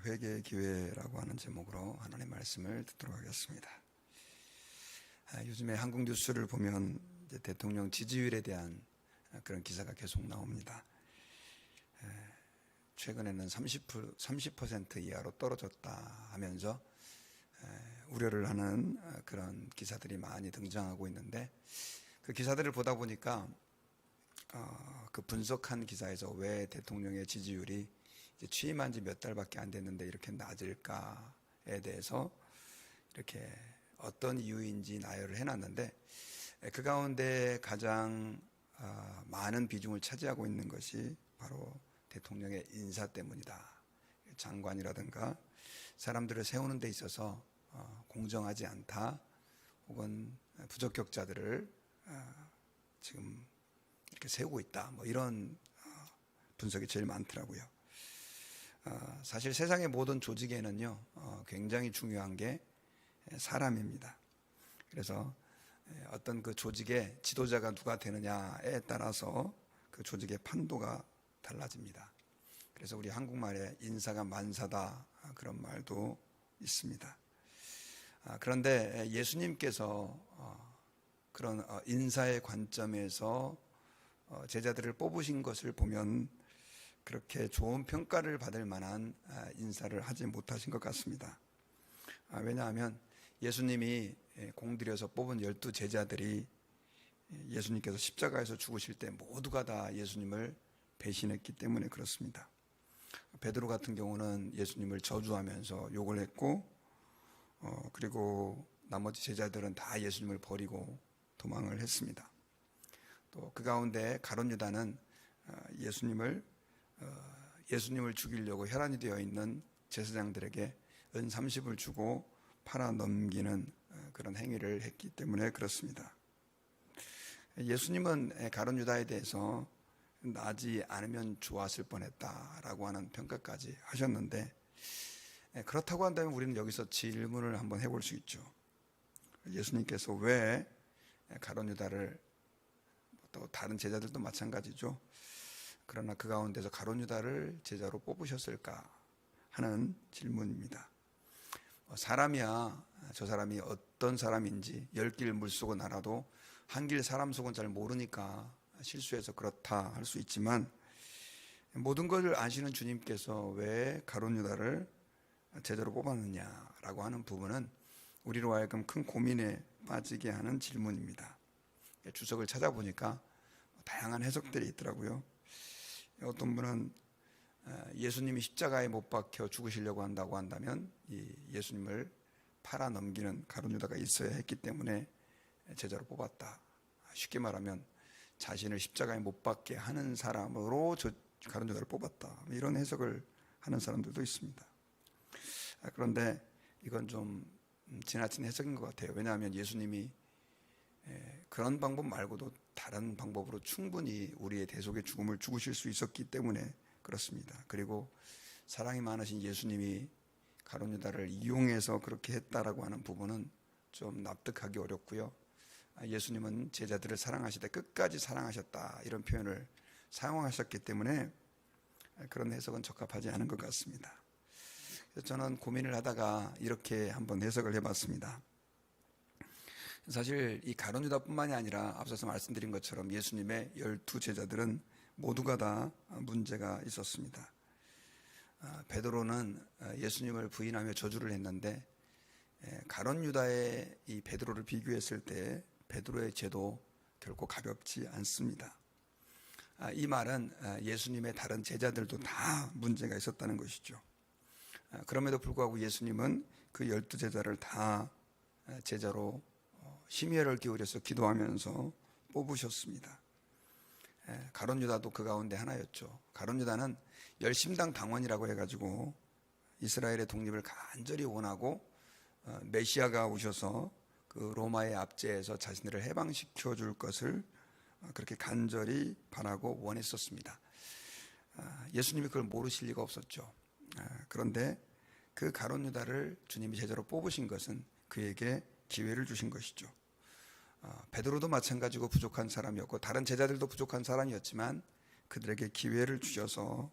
회개의 기회라고 하는 제목으로 하나님의 말씀을 듣도록 하겠습니다. 요즘에 한국 뉴스를 보면 이제 대통령 지지율에 대한 그런 기사가 계속 나옵니다. 최근에는 30% 이하로 떨어졌다 하면서 우려를 하는 그런 기사들이 많이 등장하고 있는데, 그 기사들을 보다 보니까 그 분석한 기사에서 왜 대통령의 지지율이 이제 취임한 지 몇 달밖에 안 됐는데 이렇게 낮을까에 대해서 이렇게 어떤 이유인지 나열을 해놨는데, 그 가운데 가장 많은 비중을 차지하고 있는 것이 바로 대통령의 인사 때문이다. 장관이라든가 사람들을 세우는 데 있어서 공정하지 않다, 혹은 부적격자들을 지금 이렇게 세우고 있다, 뭐 이런 분석이 제일 많더라고요. 사실 세상의 모든 조직에는요, 굉장히 중요한 게 사람입니다. 그래서 어떤 그 조직의 지도자가 누가 되느냐에 따라서 그 조직의 판도가 달라집니다. 그래서 우리 한국말에 인사가 만사다, 그런 말도 있습니다. 그런데 예수님께서 그런 인사의 관점에서 제자들을 뽑으신 것을 보면 그렇게 좋은 평가를 받을 만한 인사를 하지 못하신 것 같습니다. 왜냐하면 예수님이 공들여서 뽑은 12 제자들이 예수님께서 십자가에서 죽으실 때 모두가 다 예수님을 배신했기 때문에 그렇습니다. 베드로 같은 경우는 예수님을 저주하면서 욕을 했고, 그리고 나머지 제자들은 다 예수님을 버리고 도망을 했습니다. 또 그 가운데 가룟 유다는 예수님을 죽이려고 혈안이 되어 있는 제사장들에게 은 30을 주고 팔아 넘기는 그런 행위를 했기 때문에 그렇습니다. 예수님은 가룟 유다에 대해서 나지 않으면 좋았을 뻔했다라고 하는 평가까지 하셨는데, 그렇다고 한다면 우리는 여기서 질문을 한번 해볼 수 있죠. 예수님께서 왜 가룟 유다를, 또 다른 제자들도 마찬가지죠, 그러나 그 가운데서 가룟 유다를 제자로 뽑으셨을까 하는 질문입니다. 사람이야 저 사람이 어떤 사람인지 10길 물속은 알아도 한 길 사람 속은 잘 모르니까 실수해서 그렇다 할 수 있지만, 모든 것을 아시는 주님께서 왜 가룟 유다를 제자로 뽑았느냐라고 하는 부분은 우리로 하여금 큰 고민에 빠지게 하는 질문입니다. 주석을 찾아보니까 다양한 해석들이 있더라고요. 어떤 분은 예수님이 십자가에 못 박혀 죽으시려고 한다고 한다면 이 예수님을 팔아 넘기는 가룟 유다가 있어야 했기 때문에 제자로 뽑았다. 쉽게 말하면 자신을 십자가에 못 박게 하는 사람으로 가룟 유다를 뽑았다, 이런 해석을 하는 사람들도 있습니다. 그런데 이건 좀 지나친 해석인 것 같아요. 왜냐하면 예수님이 그런 방법 말고도 다른 방법으로 충분히 우리의 대속의 죽음을 죽으실 수 있었기 때문에 그렇습니다. 그리고 사랑이 많으신 예수님이 가룟 유다를 이용해서 그렇게 했다라고 하는 부분은 좀 납득하기 어렵고요. 예수님은 제자들을 사랑하시되 끝까지 사랑하셨다, 이런 표현을 사용하셨기 때문에 그런 해석은 적합하지 않은 것 같습니다. 그래서 저는 고민을 하다가 이렇게 한번 해석을 해봤습니다. 사실 이 가룟 유다뿐만이 아니라 앞서서 말씀드린 것처럼 예수님의 12 제자들은 모두가 다 문제가 있었습니다. 베드로는 예수님을 부인하며 저주를 했는데, 가룟 유다의 이 베드로를 비교했을 때 베드로의 죄도 결코 가볍지 않습니다. 이 말은 예수님의 다른 제자들도 다 문제가 있었다는 것이죠. 그럼에도 불구하고 예수님은 그 12 제자를 다 제자로 심혈을 기울여서 기도하면서 뽑으셨습니다. 가룟 유다도 그 가운데 하나였죠. 가룟 유다는 열심당 당원이라고 해가지고 이스라엘의 독립을 간절히 원하고 메시아가 오셔서 그 로마의 압제에서 자신들을 해방시켜 줄 것을 그렇게 간절히 바라고 원했었습니다. 예수님이 그걸 모르실 리가 없었죠. 그런데 그 가룟 유다를 주님이 제자로 뽑으신 것은 그에게 기회를 주신 것이죠. 베드로도 마찬가지고 부족한 사람이었고 다른 제자들도 부족한 사람이었지만 그들에게 기회를 주셔서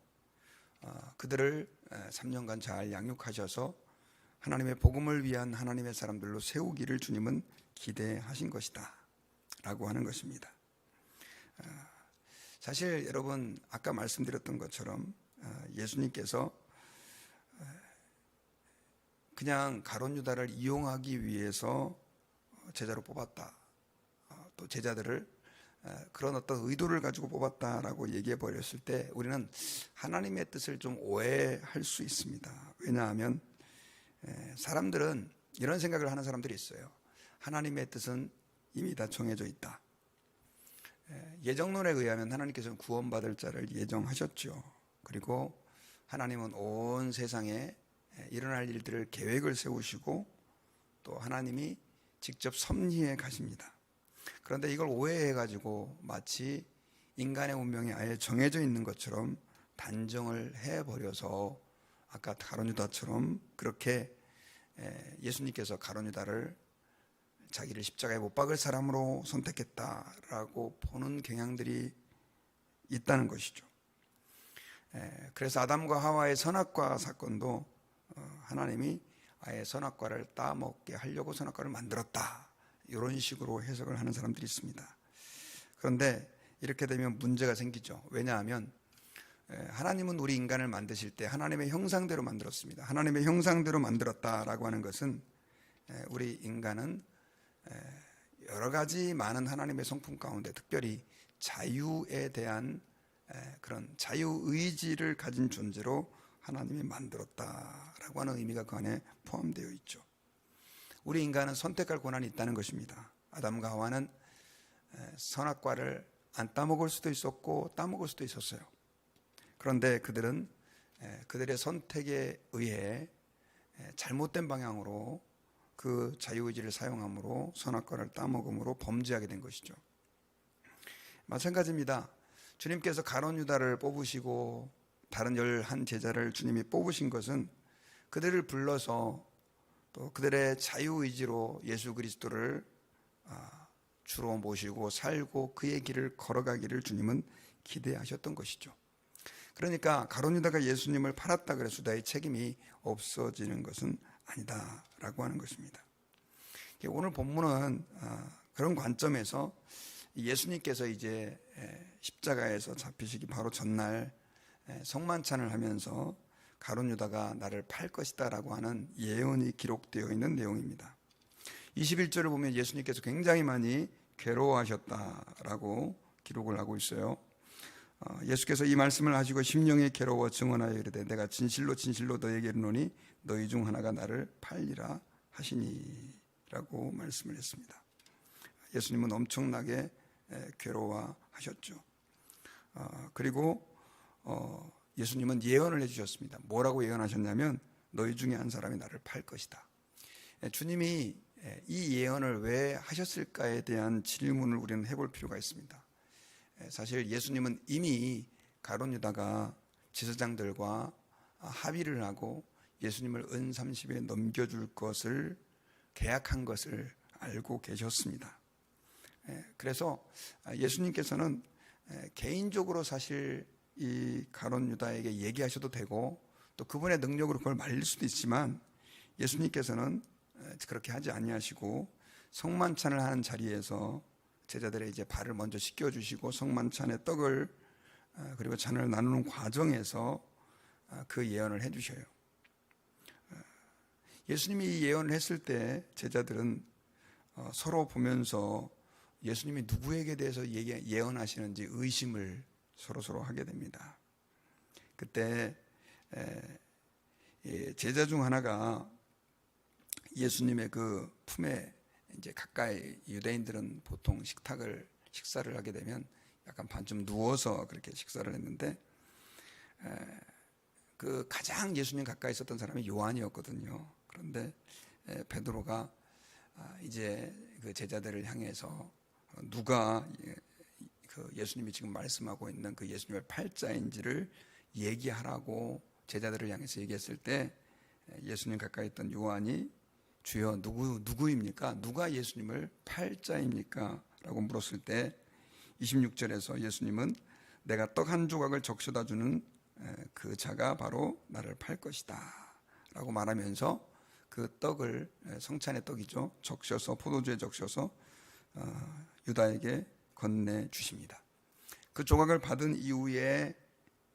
그들을 3년간 잘 양육하셔서 하나님의 복음을 위한 하나님의 사람들로 세우기를 주님은 기대하신 것이다 라고 하는 것입니다. 사실 여러분 아까 말씀드렸던 것처럼 예수님께서 그냥 가룟 유다를 이용하기 위해서 제자로 뽑았다, 또 제자들을 그런 어떤 의도를 가지고 뽑았다라고 얘기해 버렸을 때 우리는 하나님의 뜻을 좀 오해할 수 있습니다. 왜냐하면 사람들은 이런 생각을 하는 사람들이 있어요. 하나님의 뜻은 이미 다 정해져 있다. 예정론에 의하면 하나님께서는 구원받을 자를 예정하셨죠. 그리고 하나님은 온 세상에 일어날 일들을 계획을 세우시고 또 하나님이 직접 섭리해 가십니다. 그런데 이걸 오해해가지고 마치 인간의 운명이 아예 정해져 있는 것처럼 단정을 해버려서 아까 가룟 유다처럼 그렇게 예수님께서 가룟 유다를 자기를 십자가에 못 박을 사람으로 선택했다라고 보는 경향들이 있다는 것이죠. 그래서 아담과 하와의 선악과 사건도 하나님이 아예 선악과를 따먹게 하려고 선악과를 만들었다, 이런 식으로 해석을 하는 사람들이 있습니다. 그런데 이렇게 되면 문제가 생기죠. 왜냐하면 하나님은 우리 인간을 만드실 때 하나님의 형상대로 만들었습니다. 하나님의 형상대로 만들었다라고 하는 것은 우리 인간은 여러 가지 많은 하나님의 성품 가운데 특별히 자유에 대한 그런 자유의지를 가진 존재로 하나님이 만들었다라고 하는 의미가 그 안에 포함되어 있죠. 우리 인간은 선택할 권한이 있다는 것입니다. 아담과 하와는 선악과를 안 따먹을 수도 있었고 따먹을 수도 있었어요. 그런데 그들은 그들의 선택에 의해 잘못된 방향으로 그 자유의지를 사용함으로 선악과를 따먹음으로 범죄하게 된 것이죠. 마찬가지입니다. 주님께서 가룟 유다를 뽑으시고 다른 11 제자를 주님이 뽑으신 것은 그들을 불러서 또 그들의 자유의지로 예수 그리스도를 주로 모시고 살고 그의 길을 걸어가기를 주님은 기대하셨던 것이죠. 그러니까 가룟 유다가 예수님을 팔았다 그래서 유다의 책임이 없어지는 것은 아니다라고 하는 것입니다. 오늘 본문은 그런 관점에서 예수님께서 이제 십자가에서 잡히시기 바로 전날 성만찬을 하면서 가룟 유다가 나를 팔 것이다 라고 하는 예언이 기록되어 있는 내용입니다. 21절을 보면 예수님께서 굉장히 많이 괴로워하셨다라고 기록을 하고 있어요. 예수께서 이 말씀을 하시고 심령이 괴로워 증언하여 이르되 내가 진실로 진실로 너에게 이르노니 너희 중 하나가 나를 팔리라 하시니 라고 말씀을 했습니다. 예수님은 엄청나게 괴로워하셨죠. 그리고 예수님은 예언을 해주셨습니다. 뭐라고 예언하셨냐면 너희 중에 한 사람이 나를 팔 것이다. 주님이 이 예언을 왜 하셨을까에 대한 질문을 우리는 해볼 필요가 있습니다. 사실 예수님은 이미 가룟 유다가 제사장들과 합의를 하고 예수님을 은 30에 넘겨줄 것을 계약한 것을 알고 계셨습니다. 그래서 예수님께서는 개인적으로 사실 이 가룟 유다에게 얘기하셔도 되고 또 그분의 능력으로 그걸 말릴 수도 있지만 예수님께서는 그렇게 하지 아니하시고 성만찬을 하는 자리에서 제자들의 이제 발을 먼저 씻겨주시고 성만찬의 떡을 그리고 잔을 나누는 과정에서 그 예언을 해주셔요. 예수님이 이 예언을 했을 때 제자들은 서로 보면서 예수님이 누구에게 대해서 예언하시는지 의심을 서로 하게 됩니다. 그때 제자 중 하나가 예수님의 그 품에 이제 가까이, 유대인들은 보통 식사를 하게 되면 약간 반쯤 누워서 그렇게 식사를 했는데 그 가장 예수님 가까이 있었던 사람이 요한이었거든요. 그런데 베드로가 이제 그 제자들을 향해서 누가 그 예수님이 지금 말씀하고 있는 그 예수님의 팔자인지를 얘기하라고 제자들을 향해서 얘기했을 때 예수님 가까이 있던 요한이 주여 누구입니까? 누가 예수님을 팔자입니까? 라고 물었을 때 26절에서 예수님은 내가 떡 한 조각을 적셔다 주는 그 자가 바로 나를 팔 것이다 라고 말하면서 그 떡을, 성찬의 떡이죠, 적셔서, 포도주에 적셔서 유다에게 건네 주십니다. 그 조각을 받은 이후에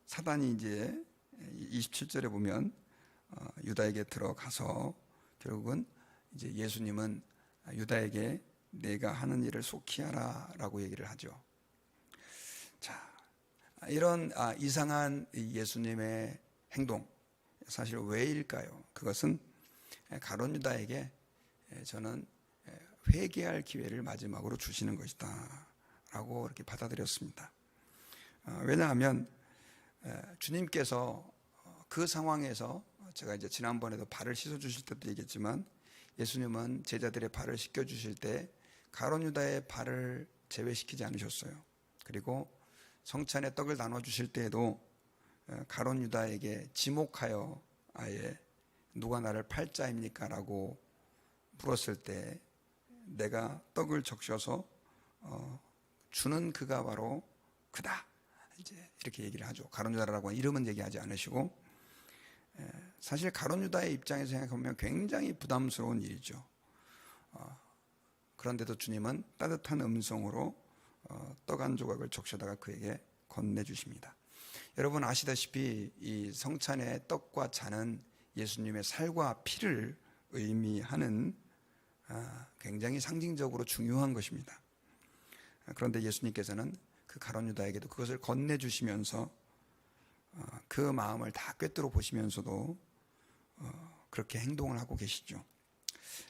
사단이 이제 27절에 보면 유다에게 들어가서 결국은 이제 예수님은 유다에게 내가 하는 일을 속히 하라 라고 얘기를 하죠. 자, 이런 이상한 예수님의 행동, 사실 왜일까요? 그것은 가룟 유다에게 저는 회개할 기회를 마지막으로 주시는 것이다 라고 이렇게 받아들였습니다. 왜냐하면 주님께서 그 상황에서, 제가 이제 지난번에도 발을 씻어 주실 때도 얘기했지만, 예수님은 제자들의 발을 씻겨 주실 때 가룟 유다의 발을 제외시키지 않으셨어요. 그리고 성찬의 떡을 나눠 주실 때에도 가룟 유다에게 지목하여 아예 누가 나를 팔 자입니까? 라고 물었을 때 내가 떡을 적셔서 주는 그가 바로 그다, 이제 이렇게 얘기를 하죠. 가룟 유다라고 이름은 얘기하지 않으시고, 사실 가룟 유다의 입장에서 생각하면 굉장히 부담스러운 일이죠. 그런데도 주님은 따뜻한 음성으로 떡 한 조각을 적셔다가 그에게 건네주십니다. 여러분 아시다시피 이 성찬의 떡과 잔은 예수님의 살과 피를 의미하는 굉장히 상징적으로 중요한 것입니다. 그런데 예수님께서는 그 가룟 유다에게도 그것을 건네주시면서 그 마음을 다 꿰뚫어 보시면서도 그렇게 행동을 하고 계시죠.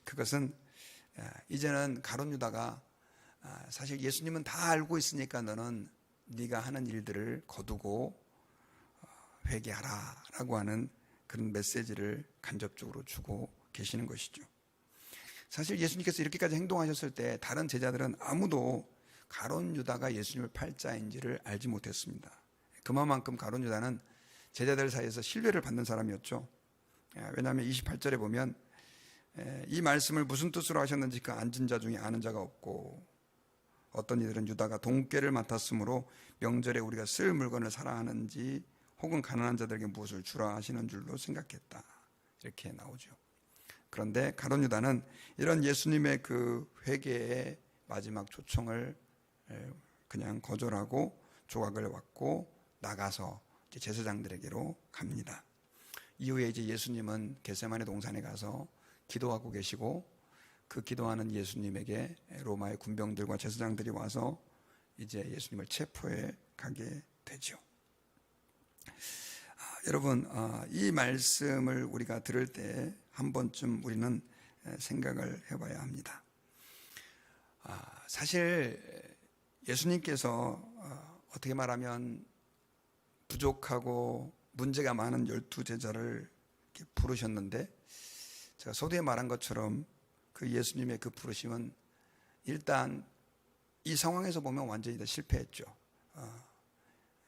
그것은 이제는 가룟 유다가 사실 예수님은 다 알고 있으니까 너는 네가 하는 일들을 거두고 회개하라 라고 하는 그런 메시지를 간접적으로 주고 계시는 것이죠. 사실 예수님께서 이렇게까지 행동하셨을 때 다른 제자들은 아무도 가룟 유다가 예수님을 팔 자인지를 알지 못했습니다. 그만큼 가룟 유다는 제자들 사이에서 신뢰를 받는 사람이었죠. 왜냐하면 28절에 보면 이 말씀을 무슨 뜻으로 하셨는지 그 앉은 자 중에 아는 자가 없고, 어떤 이들은 유다가 동꾀를 맡았으므로 명절에 우리가 쓸 물건을 사라 하는지 혹은 가난한 자들에게 무엇을 주라 하시는 줄로 생각했다, 이렇게 나오죠. 그런데 가룟 유다는 이런 예수님의 그 회개의 마지막 초청을 그냥 거절하고 조각을 받고 나가서 이제 제사장들에게로 갑니다. 이후에 이제 예수님은 겟세마네 동산에 가서 기도하고 계시고, 그 기도하는 예수님에게 로마의 군병들과 제사장들이 와서 이제 예수님을 체포해 가게 되죠. 여러분, 이 말씀을 우리가 들을 때 한 번쯤 우리는 생각을 해봐야 합니다. 사실 예수님께서 어떻게 말하면 부족하고 문제가 많은 12제자를 부르셨는데, 제가 서두에 말한 것처럼 그 예수님의 그 부르심은 일단 이 상황에서 보면 완전히 다 실패했죠.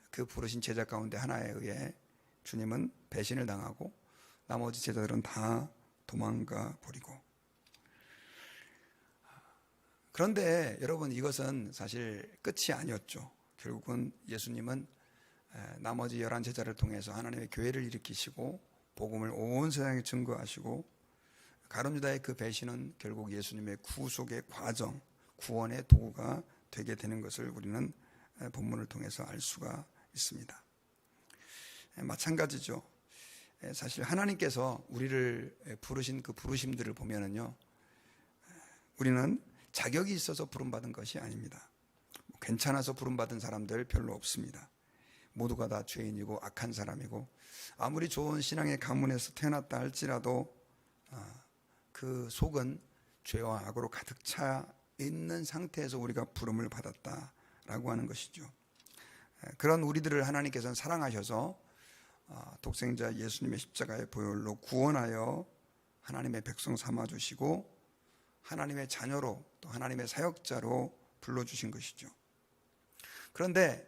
그 부르신 제자 가운데 하나에 의해 주님은 배신을 당하고 나머지 제자들은 다 도망가 버리고. 그런데 여러분, 이것은 사실 끝이 아니었죠. 결국은 예수님은 나머지 11제자를 통해서 하나님의 교회를 일으키시고 복음을 온 세상에 증거하시고, 가룟 유다의 그 배신은 결국 예수님의 구속의 과정, 구원의 도구가 되게 되는 것을 우리는 본문을 통해서 알 수가 있습니다. 마찬가지죠. 사실 하나님께서 우리를 부르신 그 부르심들을 보면은요, 우리는 자격이 있어서 부름받은 것이 아닙니다. 괜찮아서 부름받은 사람들 별로 없습니다. 모두가 다 죄인이고 악한 사람이고, 아무리 좋은 신앙의 가문에서 태어났다 할지라도 그 속은 죄와 악으로 가득 차 있는 상태에서 우리가 부름을 받았다라고 하는 것이죠. 그런 우리들을 하나님께서는 사랑하셔서 독생자 예수님의 십자가의 보혈로 구원하여 하나님의 백성 삼아주시고 하나님의 자녀로, 또 하나님의 사역자로 불러주신 것이죠. 그런데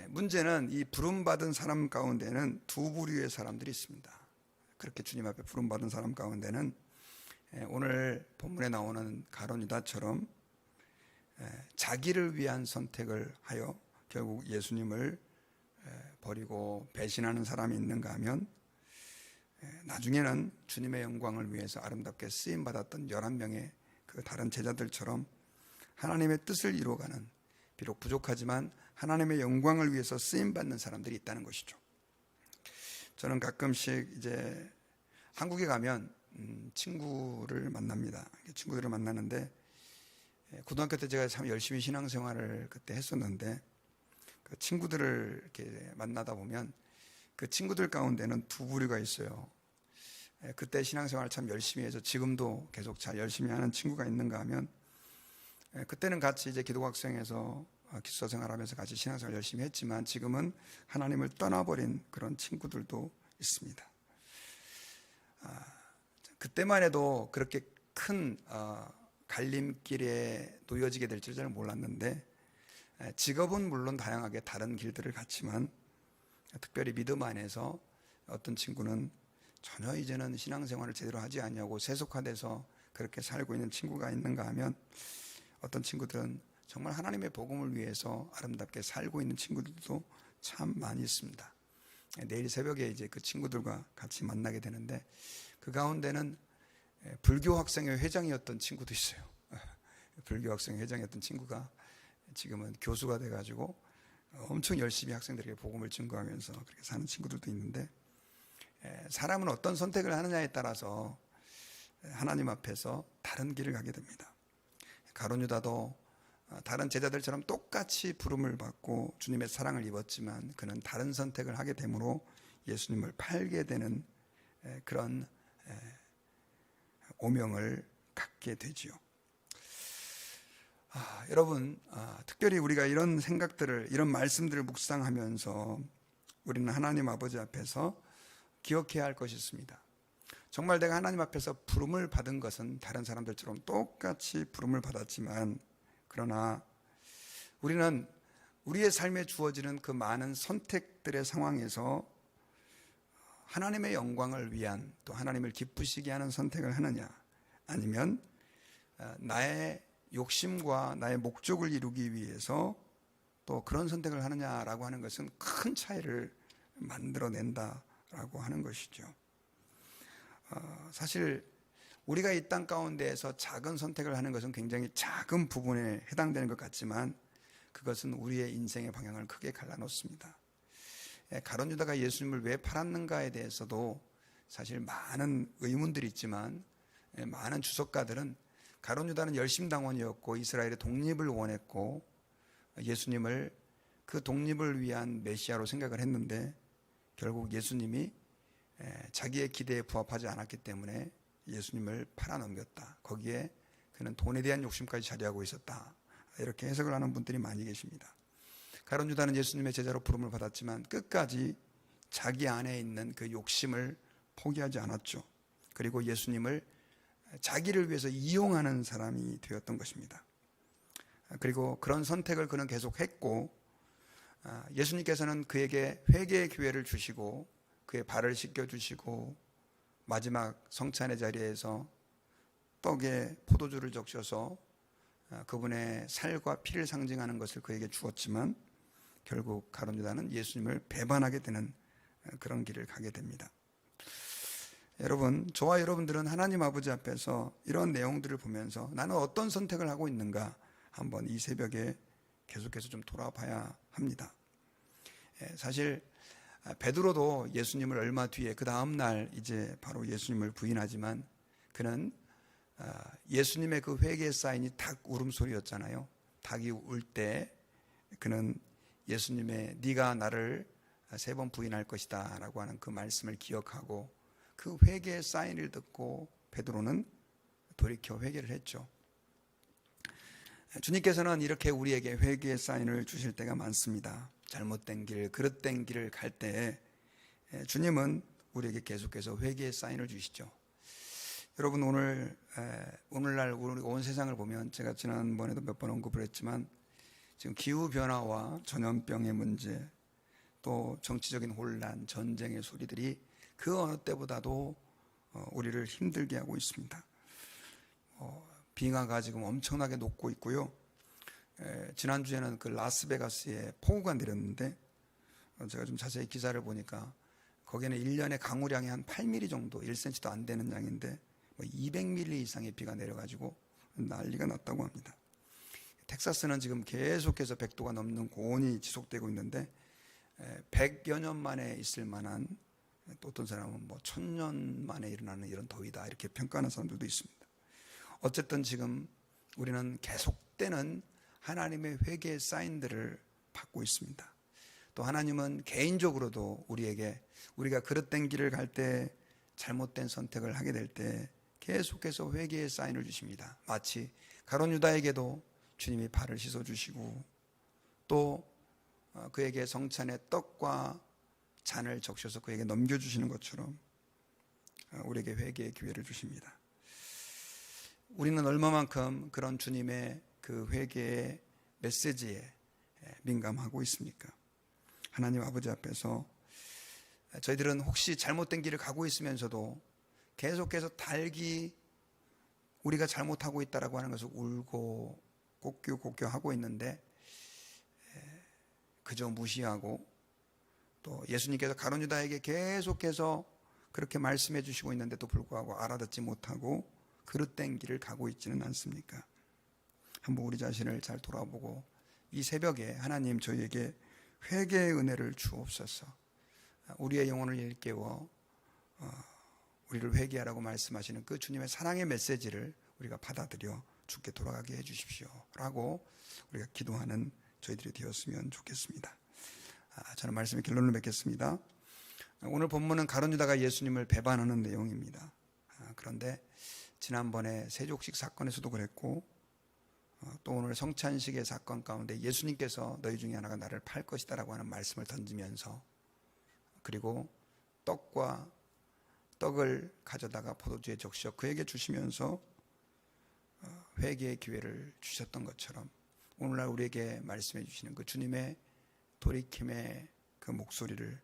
문제는 이 부름받은 사람 가운데는 두 부류의 사람들이 있습니다. 그렇게 주님 앞에 부름받은 사람 가운데는 오늘 본문에 나오는 가룟 유다처럼 자기를 위한 선택을 하여 결국 예수님을 버리고 배신하는 사람이 있는가 하면 나중에는 주님의 영광을 위해서 아름답게 쓰임받았던 11명의 그 다른 제자들처럼 하나님의 뜻을 이루어가는, 비록 부족하지만 하나님의 영광을 위해서 쓰임받는 사람들이 있다는 것이죠. 저는 가끔씩 이제 한국에 가면 친구를 만납니다. 친구들을 만나는데 고등학교 때 제가 참 열심히 신앙생활을 그때 했었는데 그 친구들을 이렇게 만나다 보면 그 친구들 가운데는 두 부류가 있어요. 그때 신앙생활을 참 열심히 해서 지금도 계속 잘 열심히 하는 친구가 있는가 하면, 그때는 같이 이제 기독학생에서 기숙사 생활하면서 같이 신앙생활 열심히 했지만 지금은 하나님을 떠나버린 그런 친구들도 있습니다. 그때만 해도 그렇게 큰 갈림길에 놓여지게 될 줄 잘 몰랐는데, 직업은 물론 다양하게 다른 길들을 갔지만 특별히 믿음 안에서 어떤 친구는 전혀 이제는 신앙생활을 제대로 하지 않냐고 세속화돼서 그렇게 살고 있는 친구가 있는가 하면, 어떤 친구들은 정말 하나님의 복음을 위해서 아름답게 살고 있는 친구들도 참 많이 있습니다. 내일 새벽에 이제 그 친구들과 같이 만나게 되는데, 그 가운데는 불교 학생회 회장이었던 친구도 있어요. 불교 학생회 회장이었던 친구가 지금은 교수가 돼가지고 엄청 열심히 학생들에게 복음을 증거하면서 그렇게 사는 친구들도 있는데, 사람은 어떤 선택을 하느냐에 따라서 하나님 앞에서 다른 길을 가게 됩니다. 가룟 유다도 다른 제자들처럼 똑같이 부름을 받고 주님의 사랑을 입었지만 그는 다른 선택을 하게 되므로 예수님을 팔게 되는 그런 오명을 갖게 되지요. 여러분, 특별히 우리가 이런 생각들을, 이런 말씀들을 묵상하면서 우리는 하나님 아버지 앞에서 기억해야 할 것이 있습니다. 정말 내가 하나님 앞에서 부름을 받은 것은 다른 사람들처럼 똑같이 부름을 받았지만, 그러나 우리는 우리의 삶에 주어지는 그 많은 선택들의 상황에서 하나님의 영광을 위한, 또 하나님을 기쁘시게 하는 선택을 하느냐, 아니면 나의 욕심과 나의 목적을 이루기 위해서 또 그런 선택을 하느냐라고 하는 것은 큰 차이를 만들어낸다라고 하는 것이죠. 사실 우리가 이 땅 가운데에서 작은 선택을 하는 것은 굉장히 작은 부분에 해당되는 것 같지만 그것은 우리의 인생의 방향을 크게 갈라놓습니다. 가룟 유다가 예수님을 왜 팔았는가에 대해서도 사실 많은 의문들이 있지만, 많은 주석가들은 가룟 유다는 열심당원이었고 이스라엘의 독립을 원했고 예수님을 그 독립을 위한 메시아로 생각을 했는데, 결국 예수님이 자기의 기대에 부합하지 않았기 때문에 예수님을 팔아넘겼다. 거기에 그는 돈에 대한 욕심까지 자리하고 있었다. 이렇게 해석을 하는 분들이 많이 계십니다. 가룟 유다는 예수님의 제자로 부름을 받았지만 끝까지 자기 안에 있는 그 욕심을 포기하지 않았죠. 그리고 예수님을 자기를 위해서 이용하는 사람이 되었던 것입니다. 그리고 그런 선택을 그는 계속했고, 예수님께서는 그에게 회개의 기회를 주시고 그의 발을 씻겨주시고 마지막 성찬의 자리에서 떡에 포도주를 적셔서 그분의 살과 피를 상징하는 것을 그에게 주었지만 결국 가룟 유다는 예수님을 배반하게 되는 그런 길을 가게 됩니다. 여러분, 저와 여러분들은 하나님 아버지 앞에서 이런 내용들을 보면서 나는 어떤 선택을 하고 있는가 한번 이 새벽에 계속해서 좀 돌아봐야 합니다. 사실 베드로도 예수님을 얼마 뒤에 그 다음 날 이제 바로 예수님을 부인하지만 그는 예수님의 그 회개 사인이 닭 울음소리였잖아요. 닭이 울 때 그는 예수님의 네가 나를 3번 부인할 것이다 라고 하는 그 말씀을 기억하고 그 회개의 사인을 듣고 베드로는 돌이켜 회개를 했죠. 주님께서는 이렇게 우리에게 회개의 사인을 주실 때가 많습니다. 잘못된 길, 그릇된 길을 갈 때 주님은 우리에게 계속해서 회개의 사인을 주시죠. 여러분, 오늘날 우리 온 세상을 보면 제가 지난번에도 몇 번 언급을 했지만 지금 기후변화와 전염병의 문제, 또 정치적인 혼란, 전쟁의 소리들이 그 어느 때보다도 우리를 힘들게 하고 있습니다. 빙하가 지금 엄청나게 녹고 있고요. 지난주에는 그 라스베가스에 폭우가 내렸는데 제가 좀 자세히 기사를 보니까 거기는 1년에 강우량이 한 8mm 정도, 1cm도 안 되는 양인데 200mm 이상의 비가 내려가지고 난리가 났다고 합니다. 텍사스는 지금 계속해서 100도가 넘는 고온이 지속되고 있는데 100여 년 만에 있을 만한, 또 어떤 사람은 1000년 만에 일어나는 이런 더위다 이렇게 평가하는 사람들도 있습니다. 어쨌든 지금 우리는 계속되는 하나님의 회개의 사인들을 받고 있습니다. 또 하나님은 개인적으로도 우리에게, 우리가 그릇된 길을 갈 때, 잘못된 선택을 하게 될 때 계속해서 회개의 사인을 주십니다. 마치 가룟 유다에게도 주님이 발을 씻어주시고 또 그에게 성찬의 떡과 잔을 적셔서 그에게 넘겨주시는 것처럼 우리에게 회개의 기회를 주십니다. 우리는 얼마만큼 그런 주님의 그 회개의 메시지에 민감하고 있습니까? 하나님 아버지 앞에서 저희들은 혹시 잘못된 길을 가고 있으면서도 계속해서 달기 우리가 잘못하고 있다라고 하는 것을 울고 곡규 하고 있는데 그저 무시하고, 또 예수님께서 가룟 유다에게 계속해서 그렇게 말씀해 주시고 있는데도 불구하고 알아듣지 못하고 그릇된 길을 가고 있지는 않습니까? 한번 우리 자신을 잘 돌아보고 이 새벽에 하나님 저희에게 회개의 은혜를 주옵소서. 우리의 영혼을 일깨워 우리를 회개하라고 말씀하시는 그 주님의 사랑의 메시지를 우리가 받아들여 주께 돌아가게 해주십시오 라고 우리가 기도하는 저희들이 되었으면 좋겠습니다. 저는 말씀의 결론을 맺겠습니다. 오늘 본문은 가룟 유다가 예수님을 배반하는 내용입니다. 그런데 지난번에 세족식 사건에서도 그랬고 또 오늘 성찬식의 사건 가운데 예수님께서 너희 중에 하나가 나를 팔 것이다 라고 하는 말씀을 던지면서, 그리고 떡을 가져다가 포도주에 적셔 그에게 주시면서 회개의 기회를 주셨던 것처럼 오늘날 우리에게 말씀해 주시는 그 주님의 돌이킴의 그 목소리를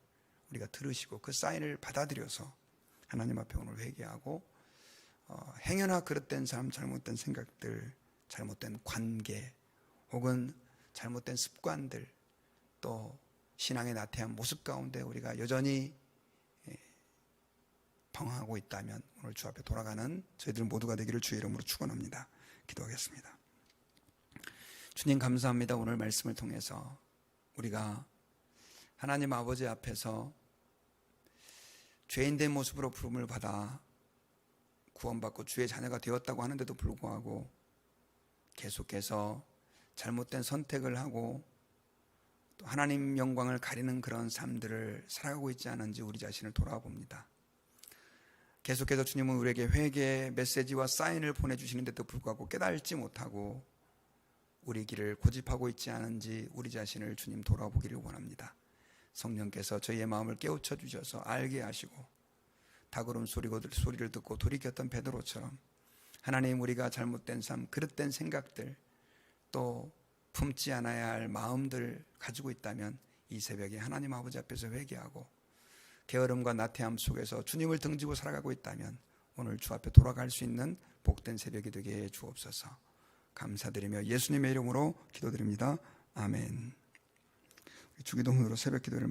우리가 들으시고 그 사인을 받아들여서 하나님 앞에 오늘 회개하고 행여나 그릇된 삶, 잘못된 생각들, 잘못된 관계 혹은 잘못된 습관들, 또 신앙의 나태한 모습 가운데 우리가 여전히 방황하고 있다면 오늘 주 앞에 돌아가는 저희들 모두가 되기를 주의 이름으로 축원합니다. 기도하겠습니다. 주님 감사합니다. 오늘 말씀을 통해서 우리가 하나님 아버지 앞에서 죄인된 모습으로 부름을 받아 구원받고 주의 자녀가 되었다고 하는데도 불구하고 계속해서 잘못된 선택을 하고 또 하나님 영광을 가리는 그런 삶들을 살아가고 있지 않은지 우리 자신을 돌아봅니다. 계속해서 주님은 우리에게 회개의 메시지와 사인을 보내주시는데도 불구하고 깨달지 못하고 우리 길을 고집하고 있지 않은지 우리 자신을 주님 돌아보기를 원합니다. 성령께서 저희의 마음을 깨우쳐 주셔서 알게 하시고 닭으름 소리를 듣고 돌이켰던 베드로처럼 하나님, 우리가 잘못된 삶, 그릇된 생각들, 또 품지 않아야 할 마음들 가지고 있다면 이 새벽에 하나님 아버지 앞에서 회개하고 게으름과 나태함 속에서 주님을 등지고 살아가고 있다면 오늘 주 앞에 돌아갈 수 있는 복된 새벽이 되게 해 주옵소서. 감사드리며 예수님의 이름으로 기도드립니다. 아멘. 주기도문으로 새벽 기도를